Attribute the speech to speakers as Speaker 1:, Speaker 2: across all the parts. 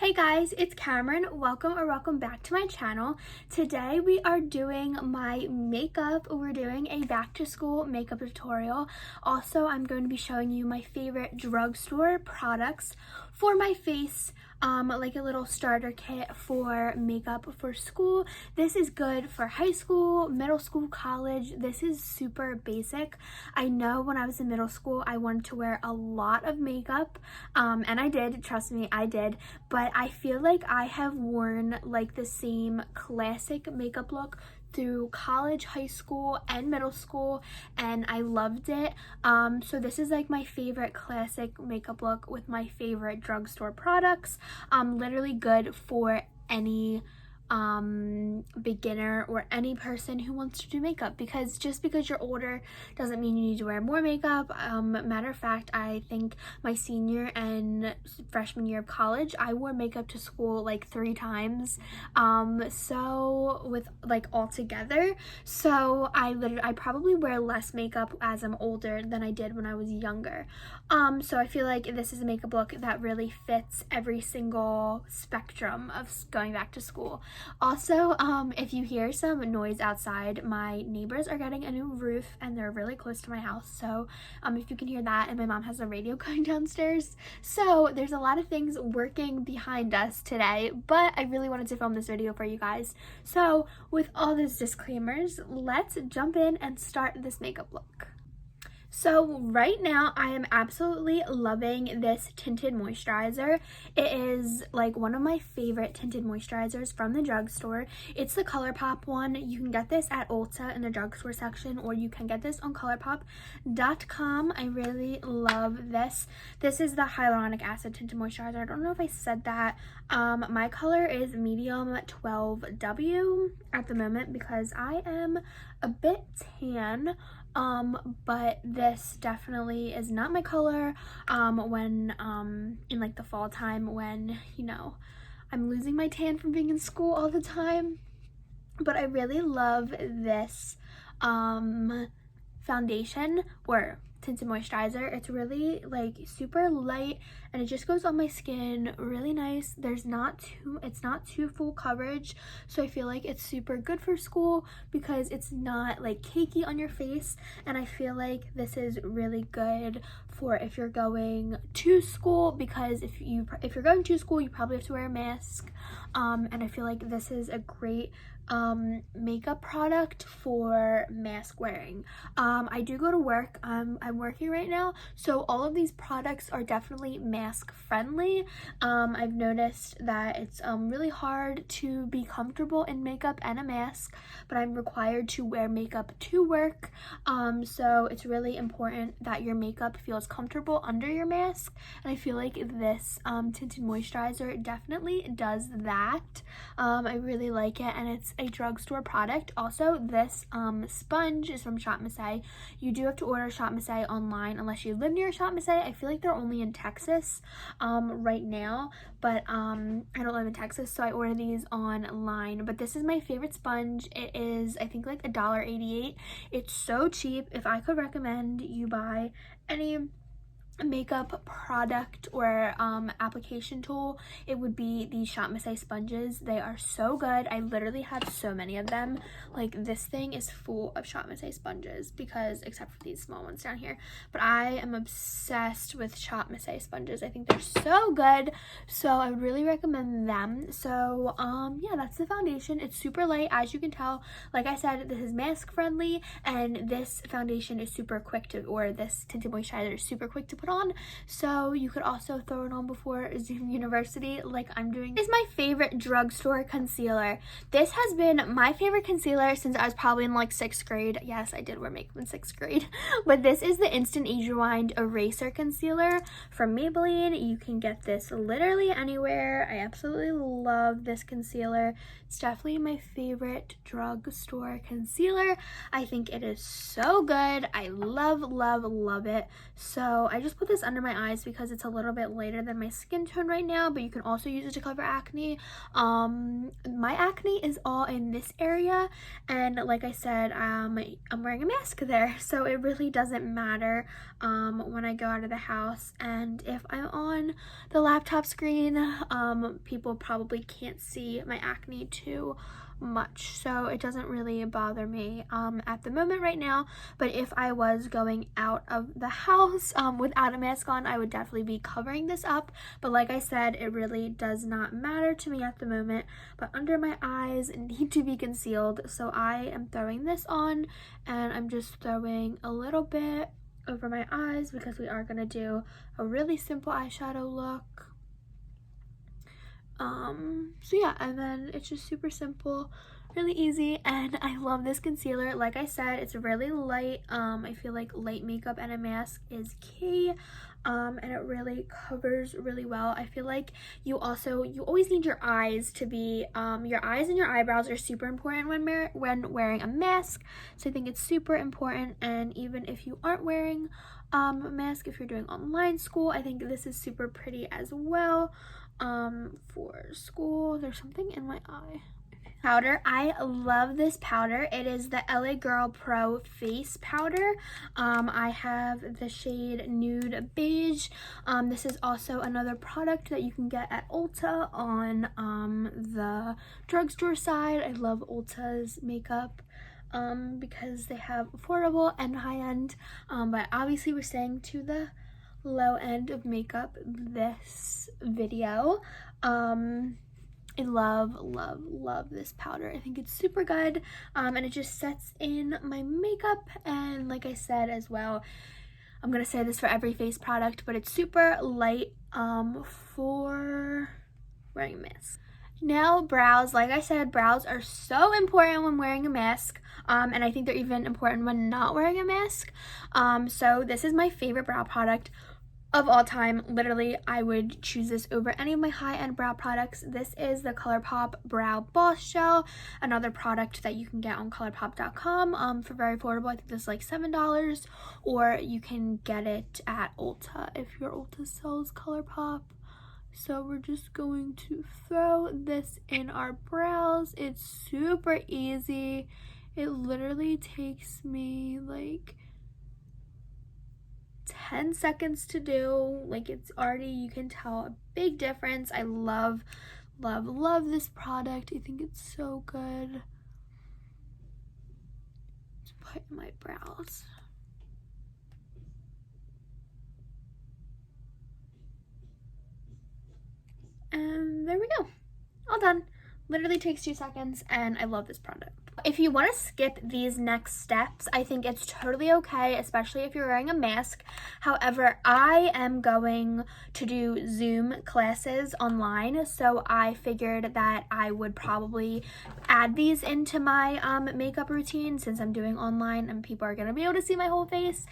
Speaker 1: Hey guys, it's Cameron. Welcome back to my channel. Today we are doing my makeup. We're doing a back to school makeup tutorial. Also, I'm going to be showing you my favorite drugstore products for my face, like a little starter kit for makeup for school. This is good for high school, middle school, college. This is super basic. I know when I was in middle school, I wanted to wear a lot of makeup, and I did, trust me, I did, but I feel like I have worn like the same classic makeup look through college, high school, and middle school, and I loved it. So this is like my favorite classic makeup look with my favorite drugstore products. Literally good for any beginner or any person who wants to do makeup, because just because you're older doesn't mean you need to wear more makeup. Matter of fact, I think my senior and freshman year of college, I wore makeup to school like 3 times, so with like all together. So I probably wear less makeup as I'm older than I did when I was younger. So I feel like this is a makeup look that really fits every single spectrum of going back to school. Also, if you hear some noise outside, my neighbors are getting a new roof and they're really close to my house. So if you can hear that, and my mom has a radio going downstairs. So there's a lot of things working behind us today, but I really wanted to film this video for you guys. So with all those disclaimers, let's jump in and start this makeup look. So right now I am absolutely loving this tinted moisturizer. It is like one of my favorite tinted moisturizers from the drugstore. It's the ColourPop one. You can get this at Ulta in the drugstore section, or you can get this on colourpop.com. I really love this. This is the hyaluronic acid tinted moisturizer. I don't know if I said that. My color is medium 12W at the moment because I am a bit tan. But this definitely is not my color when in like the fall time, when, you know, I'm losing my tan from being in school all the time. But I really love this foundation or tinted moisturizer. It's really like super light and it just goes on my skin really nice. It's not too full coverage, so I feel like it's super good for school because it's not like cakey on your face. And I feel like this is really good for if you're going to school, because if you're going to school, you probably have to wear a mask, and I feel like this is a great makeup product for mask wearing. I do go to work. I'm working right now, so all of these products are definitely mask friendly. I've noticed that it's really hard to be comfortable in makeup and a mask, but I'm required to wear makeup to work, so it's really important that your makeup feels comfortable under your mask, and I feel like this tinted moisturizer definitely does that. I really like it, and it's a drugstore product. Also, this sponge is from Shop Masay. You do have to order Shop Masay online unless you live near Shop Masay. I feel like they're only in Texas right now, but I don't live in Texas, so I order these online. But this is my favorite sponge. It is, I think, like $1.88. It's so cheap. If I could recommend you buy any makeup product or application tool, it would be these Shop Masay sponges. They are so good. I literally have so many of them. Like, this thing is full of Shop Masay sponges, because except for these small ones down here, but I am obsessed with Shop Masay sponges. I think they're so good, so I would really recommend them. So yeah, that's the foundation. It's super light, as you can tell. Like I said, this is mask friendly, and this foundation is super quick to, or this tinted moisturizer is super quick to put on, so you could also throw it on before Zoom University like I'm doing. This is my favorite drugstore concealer. This has been my favorite concealer since I was probably in like 6th grade. Yes, I did wear makeup in 6th grade. But this is the Instant Age Rewind Eraser Concealer from Maybelline. You can get this literally anywhere. I absolutely love this concealer. It's definitely my favorite drugstore concealer. I think it is so good. I love it. So I just put this under my eyes because it's a little bit lighter than my skin tone right now, but you can also use it to cover acne. My acne is all in this area, and like I said, I'm wearing a mask there, so it really doesn't matter when I go out of the house. And if I'm on the laptop screen, people probably can't see my acne too much, so it doesn't really bother me at the moment right now. But if I was going out of the house without a mask on, I would definitely be covering this up. But like I said, it really does not matter to me at the moment. But under my eyes need to be concealed, so I am throwing this on, and I'm just throwing a little bit over my eyes because we are going to do a really simple eyeshadow look. So yeah, and then it's just super simple, really easy, and I love this concealer. Like I said, it's really light. I feel like light makeup and a mask is key, and it really covers really well. I feel like you always need your eyes to be, your eyes and your eyebrows are super important when wearing a mask, so I think it's super important. And even if you aren't wearing a mask, if you're doing online school, I think this is super pretty as well. For school. There's something in my eye. Powder. I love this powder. It is the LA Girl Pro Face Powder. I have the shade Nude Beige. This is also another product that you can get at Ulta on the drugstore side. I love Ulta's makeup because they have affordable and high-end, but obviously we're staying to the low end of makeup this video. I love this powder. I think it's super good, and it just sets in my makeup. And like I said as well, I'm gonna say this for every face product, but it's super light for wearing a mask. Now brows. Like I said, brows are so important when wearing a mask, and I think they're even important when not wearing a mask. So this is my favorite brow product of all time. Literally, I would choose this over any of my high-end brow products. This is the ColourPop Brow Boss Gel, another product that you can get on colourpop.com for very affordable. I think this is like $7, or you can get it at Ulta if your Ulta sells ColourPop. So we're just going to throw this in our brows. It's super easy. It literally takes me like 10 seconds to do. Like, it's already, you can tell a big difference. I love this product. I think it's so good to put in my brows. And there we go, all done. Literally takes 2 seconds, and I love this product. If you want to skip these next steps, I think it's totally okay, especially if you're wearing a mask. However, I am going to do Zoom classes online, so I figured that I would probably add these into my makeup routine since I'm doing online and people are going to be able to see my whole face.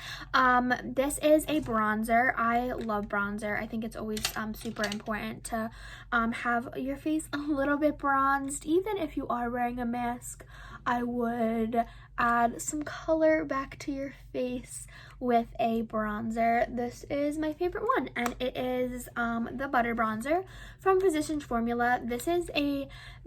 Speaker 1: This is a bronzer. I love bronzer. I think it's always super important to have your face a little bit bronzed. Even if you are wearing a mask, I would add some color back to your face with a bronzer. This is my favorite one, and it is the Butter Bronzer from Physicians Formula. This is a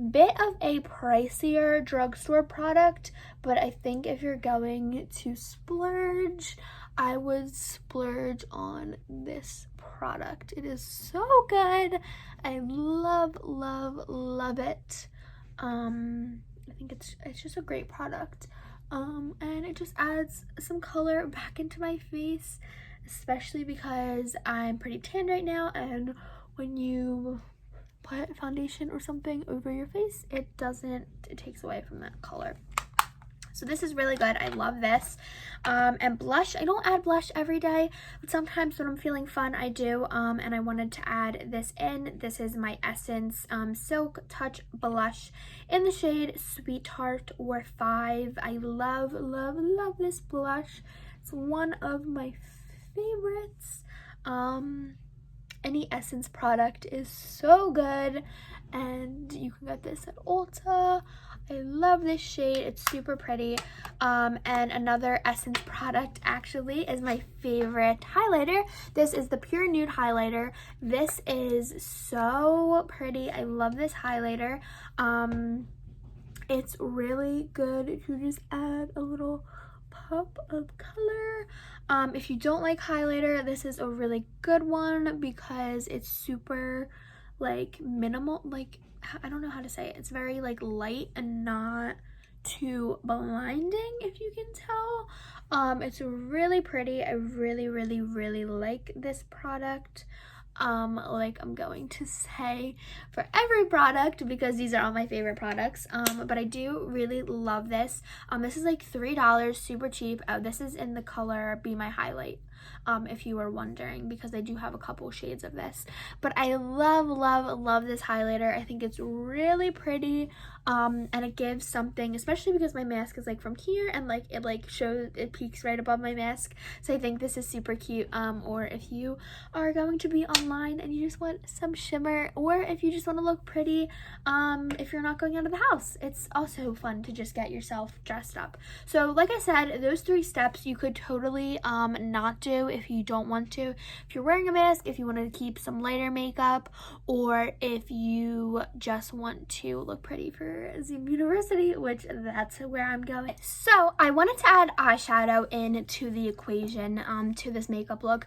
Speaker 1: bit of a pricier drugstore product, but I think if you're going to splurge, I would splurge on this product. It is so good. I love it. I think it's just a great product, and it just adds some color back into my face, especially because I'm pretty tan right now, and when you put foundation or something over your face, it takes away from that color. So this is really good. I love this. And blush, I don't add blush every day, but sometimes when I'm feeling fun, I do. And I wanted to add this in. This is my Essence Silk Touch Blush in the shade Sweet Tart or 5. I love this blush. It's one of my favorites. Any Essence product is so good, and you can get this at Ulta. I love this shade. It's super pretty. And another Essence product actually is my favorite highlighter. This is the Pure Nude highlighter. This is so pretty. I love this highlighter. It's really good to just add a little pop of color. If you don't like highlighter, this is a really good one because it's super like minimal, like I don't know how to say it. It's very like light and not too blinding, if you can tell. It's really pretty. I really like this product. Like I'm going to say for every product because these are all my favorite products, but I do really love this. This is like $3, super cheap. This is in the color Be My Highlight, if you were wondering, because I do have a couple shades of this. But I love this highlighter. I think it's really pretty, and it gives something, especially because my mask is like from here and like it like shows, it peaks right above my mask. So I think this is super cute. Or if you are going to be online and you just want some shimmer, or if you just want to look pretty, if you're not going out of the house, it's also fun to just get yourself dressed up. So like I said, those 3 steps you could totally not do if you don't want to. If you're wearing a mask, if you want to keep some lighter makeup, or if you just want to look pretty for Zoom University, which that's where I'm going. So I wanted to add eyeshadow into the equation to this makeup look.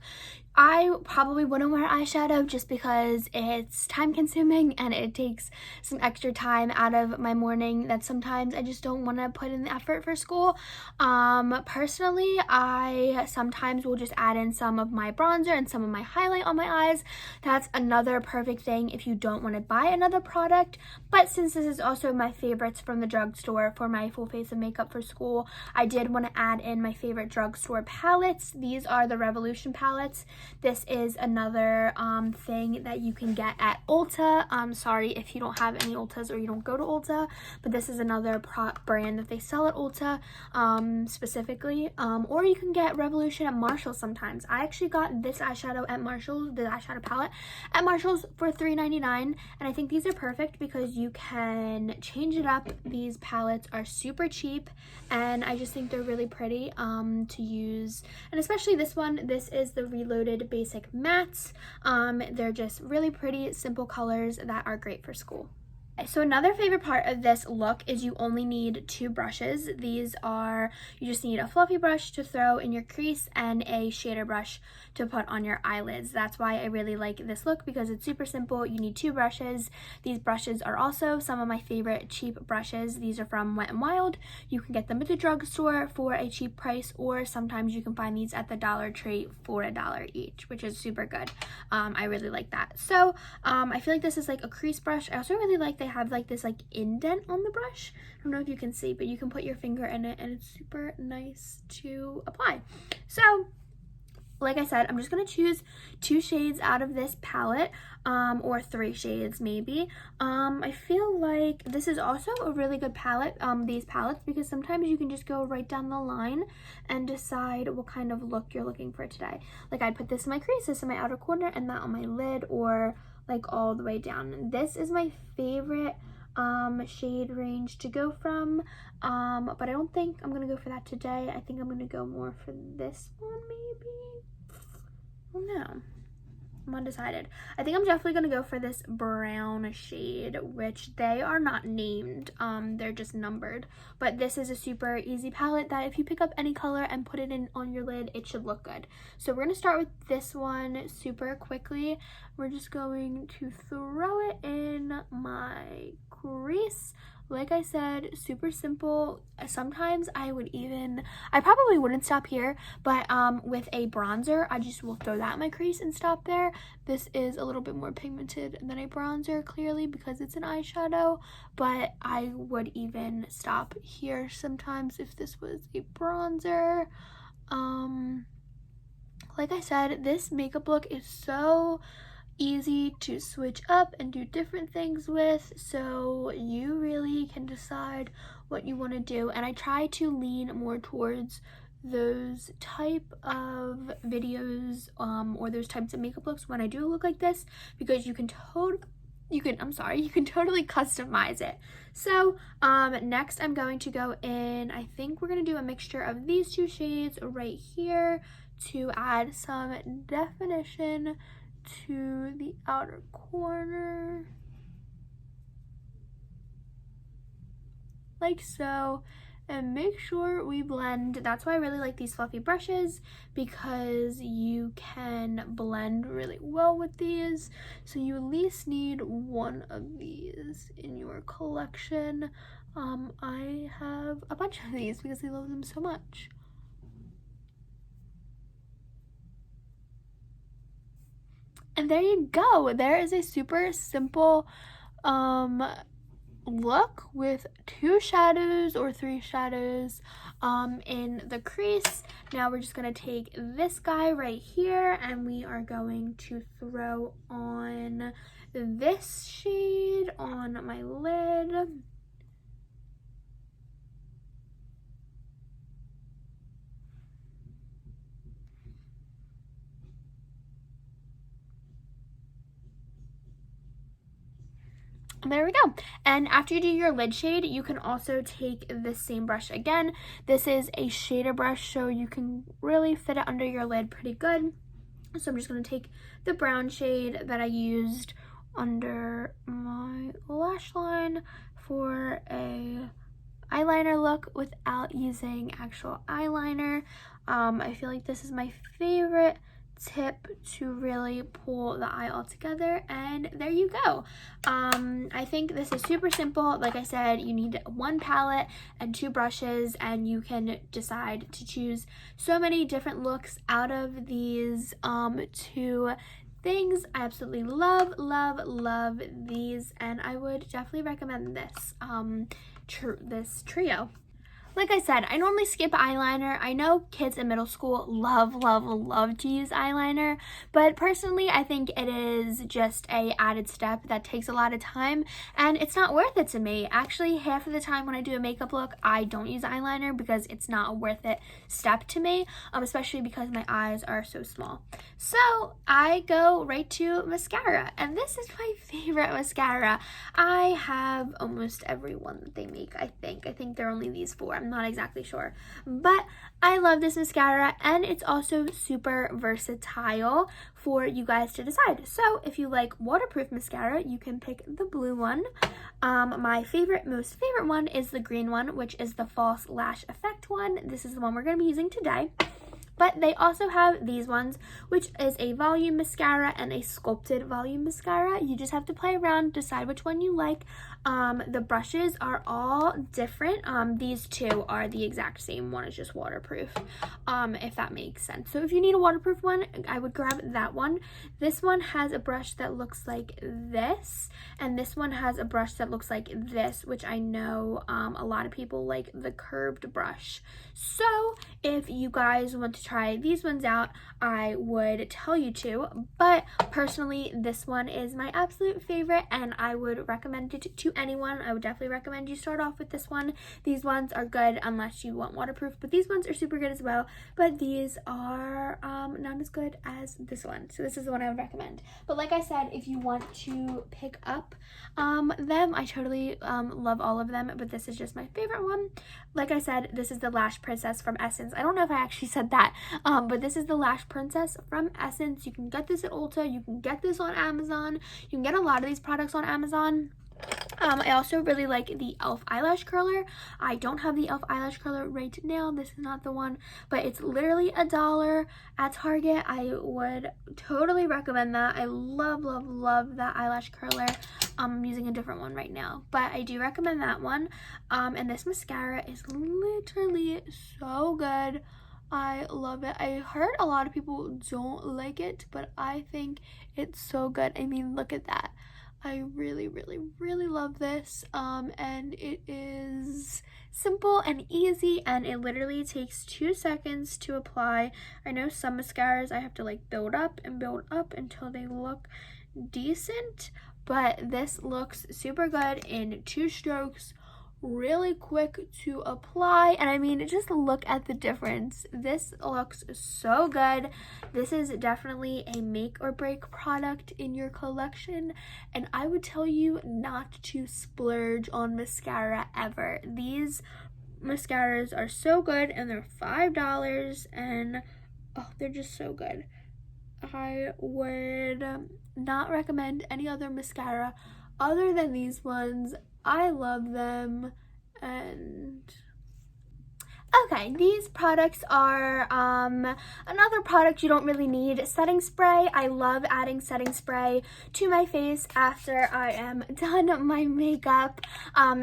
Speaker 1: I probably wouldn't wear eyeshadow just because it's time consuming and it takes some extra time out of my morning that sometimes I just don't want to put in the effort for school. Personally, I sometimes will just add in some of my bronzer and some of my highlight on my eyes. That's another perfect thing if you don't want to buy another product. But since this is also my favorites from the drugstore for my full face of makeup for school, I did want to add in my favorite drugstore palettes. These are the Revolution palettes. This is another thing that you can get at Ulta. Sorry if you don't have any Ultas or you don't go to Ulta, but this is another brand that they sell at Ulta specifically. Or you can get Revolution at Marshalls sometimes. I actually got this eyeshadow at Marshalls, the eyeshadow palette at Marshalls for $3.99, and I think these are perfect because you can change it up. These palettes are super cheap and I just think they're really pretty to use, and especially this one. This is the Reloaded Basic Mattes. They're just really pretty, simple colors that are great for school. So another favorite part of this look is you only need 2 brushes. These are, you just need a fluffy brush to throw in your crease and a shader brush to put on your eyelids. That's why I really like this look, because it's super simple. You need 2 brushes. These brushes are also some of my favorite cheap brushes. These are from Wet n Wild. You can get them at the drugstore for a cheap price, or sometimes you can find these at the Dollar Tree for $1 each, which is super good. I really like that. So I feel like this is like a crease brush. I also really like they have like this like indent on the brush. I don't know if you can see, but you can put your finger in it and it's super nice to apply. So like I said, I'm just going to choose 2 shades out of this palette, or 3 shades maybe. I feel like this is also a really good palette, these palettes, because sometimes you can just go right down the line and decide what kind of look you're looking for today. Like I'd put this in my crease, this in my outer corner, and that on my lid, or like all the way down. This is my favorite shade range to go from, but I don't think I'm gonna go for that today. I think I'm gonna go more for this one maybe. Oh no, I'm undecided. I think I'm definitely gonna go for this brown shade, which they are not named, they're just numbered. But this is a super easy palette that if you pick up any color and put it in on your lid, it should look good. So we're gonna start with this one super quickly. We're just going to throw it in my crease. Like I said, super simple. Sometimes I probably wouldn't stop here, but with a bronzer, I just will throw that in my crease and stop there. This is a little bit more pigmented than a bronzer, clearly, because it's an eyeshadow, but I would even stop here sometimes if this was a bronzer. Like I said, this makeup look is so easy to switch up and do different things with, so you really can decide what you want to do. And I try to lean more towards those type of videos or those types of makeup looks when I do a look like this, because you can you can totally customize it. So next I'm going to go in, I think we're going to do a mixture of these two shades right here to add some definition to the outer corner, like so, and make sure we blend. That's why I really like these fluffy brushes, because you can blend really well with these. So you at least need one of these in your collection. I have a bunch of these because I love them so much. And there you go. There is a super simple look with 2 shadows or 3 shadows in the crease. Now we're just going to take this guy right here and we are going to throw on this shade on my lid. There we go. And after you do your lid shade, you can also take this same brush again. This is a shader brush, so you can really fit it under your lid pretty good. So I'm just going to take the brown shade that I used under my lash line for a eyeliner look without using actual eyeliner. I feel like this is my favorite tip to really pull the eye all together, and there you go. I think this is super simple. Like I said, you need 1 palette and 2 brushes, and you can decide to choose so many different looks out of these 2 things. I absolutely love these, and I would definitely recommend this this trio. Like I said, I normally skip eyeliner. I know kids in middle school love to use eyeliner, but personally I think it is just a added step that takes a lot of time, and it's not worth it to me. Actually, half of the time when I do a makeup look, I don't use eyeliner because it's not a worth it step to me, especially because my eyes are so small. So I go right to mascara, and this is my favorite mascara. I have almost every one that they make, I think. I think there are only these 4. I'm not exactly sure, but I love this mascara, and it's also super versatile for you guys to decide. So if you like waterproof mascara, you can pick the blue one. My most favorite one is the green one, which is the false lash effect one. This is the one we're going to be using today. But they also have these ones, which is a volume mascara and a sculpted volume mascara. You just have to play around, decide which one you like. The brushes are all different. These 2 are the exact same. One is just waterproof, if that makes sense. So if you need a waterproof one, I would grab that one. This one has a brush that looks like this, and this one has a brush that looks like this, which I know a lot of people like the curved brush. So if you guys want to try these ones out, I would tell you to, but personally this one is my absolute favorite, and I would recommend it to anyone. I would definitely recommend you start off with this one. These ones are good unless you want waterproof, but these ones are super good as well, but these are not as good as this one. So this is the one I would recommend. But like I said, if you want to pick up them, I totally love all of them, but this is just my favorite one. Like I said, this is the Lash Princess from Essence. I don't know if I actually said that, but this is the Lash Princess from Essence. You can get this at Ulta. You can get this on Amazon. You can get a lot of these products on Amazon. I also really like the e.l.f. eyelash curler. I don't have the e.l.f. eyelash curler right now. This is not the one, but it's literally $1 at Target. I would totally recommend that. I love that eyelash curler. I'm using a different one right now, but I do recommend that one. And this mascara is literally so good. I love it. I heard a lot of people don't like it, but I think it's so good. I mean, look at that. I really love this, and it is simple and easy, and it literally takes 2 seconds to apply. I know some mascaras I have to like build up until they look decent, but this looks super good in 2 strokes really quick to apply, and I mean, just look at the difference. This looks so good. This is definitely a make or break product in your collection, and I would tell you not to splurge on mascara ever. These mascaras are so good, and they're $5, and oh, they're just so good. I would not recommend any other mascara other than these ones. I love them. And okay, these products are another product you don't really need, setting spray. I love adding setting spray to my face after I am done my makeup.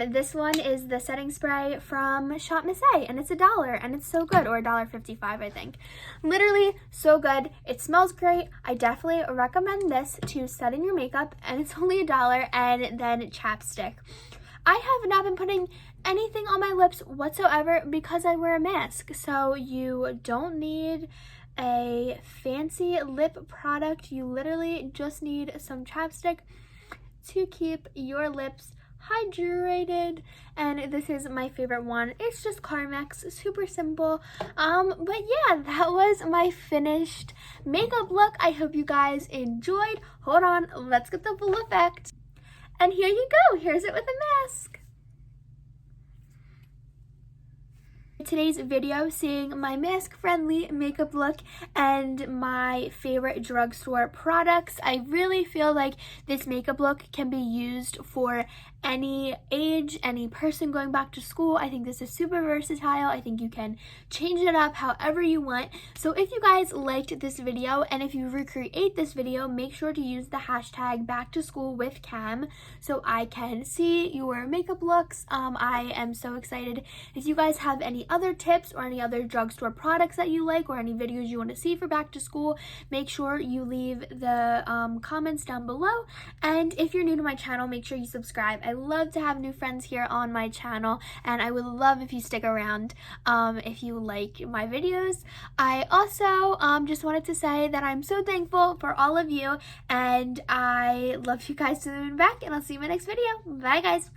Speaker 1: This one is the setting spray from Shop Miss A, and it's $1, and it's so good, or $1.55 I think. Literally so good. It smells great. I definitely recommend this to set in your makeup, and it's only $1. And then chapstick. I have not been putting anything on my lips whatsoever because I wear a mask. So you don't need a fancy lip product. You literally just need some chapstick to keep your lips hydrated, and this is my favorite one. It's just Carmex, super simple. But yeah, that was my finished makeup look. I hope you guys enjoyed. Hold on, let's get the full effect. And here you go. Here's it with a mask. Today's video, seeing my mask-friendly makeup look and my favorite drugstore products. I really feel like this makeup look can be used for any age, any person going back to school. I think this is super versatile. I think you can change it up however you want. So if you guys liked this video, and if you recreate this video, make sure to use the hashtag #BackToSchoolWithCam so I can see your makeup looks. I am so excited. If you guys have any other tips or any other drugstore products that you like, or any videos you want to see for back to school, make sure you leave the comments down below. And if you're new to my channel, make sure you subscribe. I love to have new friends here on my channel, and I would love if you stick around if you like my videos. I also just wanted to say that I'm so thankful for all of you, and I love you guys to the back, and I'll see you in my next video. Bye guys.